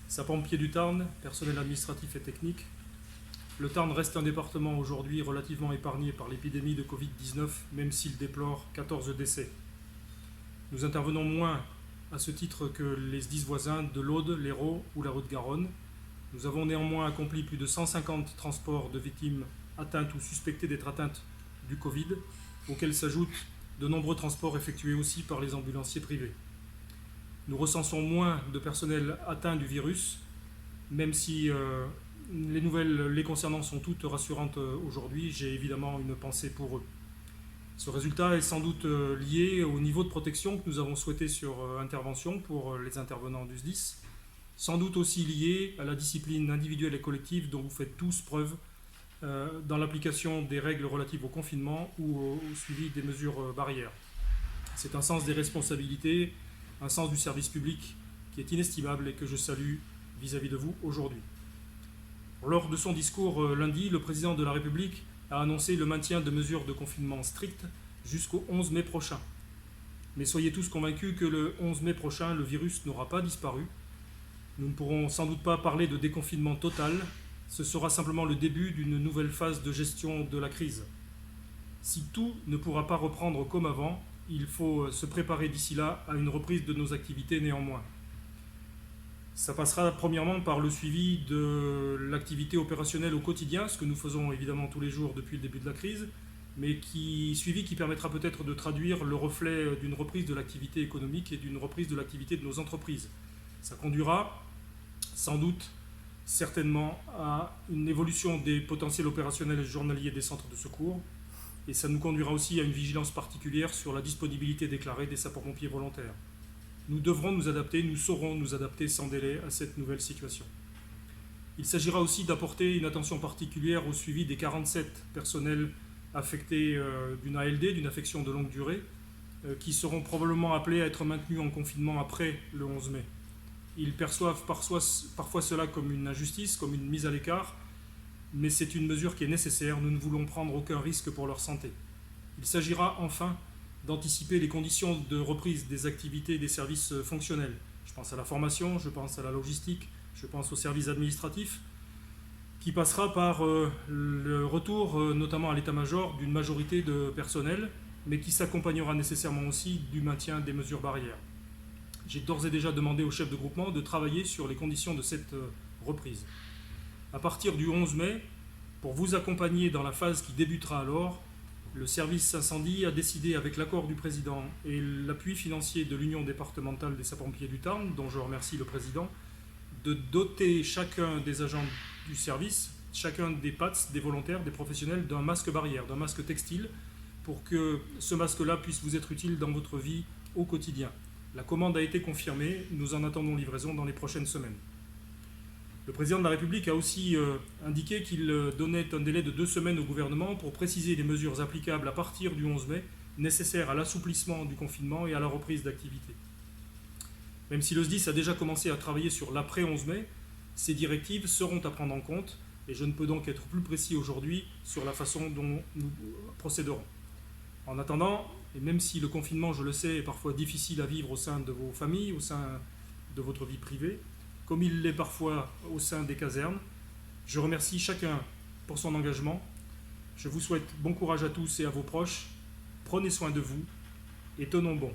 Sapeurs-pompiers du Tarn, personnel administratif et technique. Le Tarn reste un département aujourd'hui relativement épargné par l'épidémie de Covid-19, même s'il déplore 14 décès. Nous intervenons moins à ce titre que les 10 voisins de l'Aude, l'Hérault ou la Haute-Garonne. Nous avons néanmoins accompli plus de 150 transports de victimes atteintes ou suspectées d'être atteintes du Covid, auxquels s'ajoutent de nombreux transports effectués aussi par les ambulanciers privés. Nous recensons moins de personnel atteint du virus, même si les nouvelles les concernant sont toutes rassurantes aujourd'hui. J'ai évidemment une pensée pour eux. Ce résultat est sans doute lié au niveau de protection que nous avons souhaité sur intervention pour les intervenants du SDIS, sans doute aussi lié à la discipline individuelle et collective dont vous faites tous preuve dans l'application des règles relatives au confinement ou au suivi des mesures barrières. C'est un sens des responsabilités, un sens du service public qui est inestimable et que je salue vis-à-vis de vous aujourd'hui. Lors de son discours lundi, le président de la République a annoncé le maintien de mesures de confinement strictes jusqu'au 11 mai prochain. Mais soyez tous convaincus que le 11 mai prochain, le virus n'aura pas disparu. Nous ne pourrons sans doute pas parler de déconfinement total. Ce sera simplement le début d'une nouvelle phase de gestion de la crise. Si tout ne pourra pas reprendre comme avant, il faut se préparer d'ici là à une reprise de nos activités néanmoins. Ça passera premièrement par le suivi de l'activité opérationnelle au quotidien, ce que nous faisons évidemment tous les jours depuis le début de la crise, mais suivi qui permettra peut-être de traduire le reflet d'une reprise de l'activité économique et d'une reprise de l'activité de nos entreprises. Ça conduira sans doute, certainement, à une évolution des potentiels opérationnels journaliers des centres de secours, et ça nous conduira aussi à une vigilance particulière sur la disponibilité déclarée des sapeurs-pompiers volontaires. Nous devrons nous adapter, nous saurons nous adapter sans délai à cette nouvelle situation. Il s'agira aussi d'apporter une attention particulière au suivi des 47 personnels affectés d'une ALD, d'une affection de longue durée, qui seront probablement appelés à être maintenus en confinement après le 11 mai. Ils perçoivent parfois cela comme une injustice, comme une mise à l'écart, mais c'est une mesure qui est nécessaire. Nous ne voulons prendre aucun risque pour leur santé. Il s'agira enfin d'anticiper les conditions de reprise des activités et des services fonctionnels. Je pense à la formation, je pense à la logistique, je pense aux services administratifs, qui passera par le retour, notamment à l'état-major, d'une majorité de personnel, mais qui s'accompagnera nécessairement aussi du maintien des mesures barrières. J'ai d'ores et déjà demandé au chef de groupement de travailler sur les conditions de cette reprise. À partir du 11 mai, pour vous accompagner dans la phase qui débutera alors, le service incendie a décidé, avec l'accord du président et l'appui financier de l'Union départementale des sapeurs-pompiers du Tarn, dont je remercie le président, de doter chacun des agents du service, chacun des PATS, des volontaires, des professionnels, d'un masque barrière, d'un masque textile, pour que ce masque-là puisse vous être utile dans votre vie au quotidien. La commande a été confirmée, nous en attendons livraison dans les prochaines semaines. Le président de la République a aussi indiqué qu'il donnait un délai de 2 semaines au gouvernement pour préciser les mesures applicables à partir du 11 mai, nécessaires à l'assouplissement du confinement et à la reprise d'activité. Même si le SDIS a déjà commencé à travailler sur l'après-11 mai, ces directives seront à prendre en compte et je ne peux donc être plus précis aujourd'hui sur la façon dont nous procéderons. En attendant, et même si le confinement, je le sais, est parfois difficile à vivre au sein de vos familles, au sein de votre vie privée, comme il l'est parfois au sein des casernes, je remercie chacun pour son engagement. Je vous souhaite bon courage à tous et à vos proches. Prenez soin de vous et tenons bon.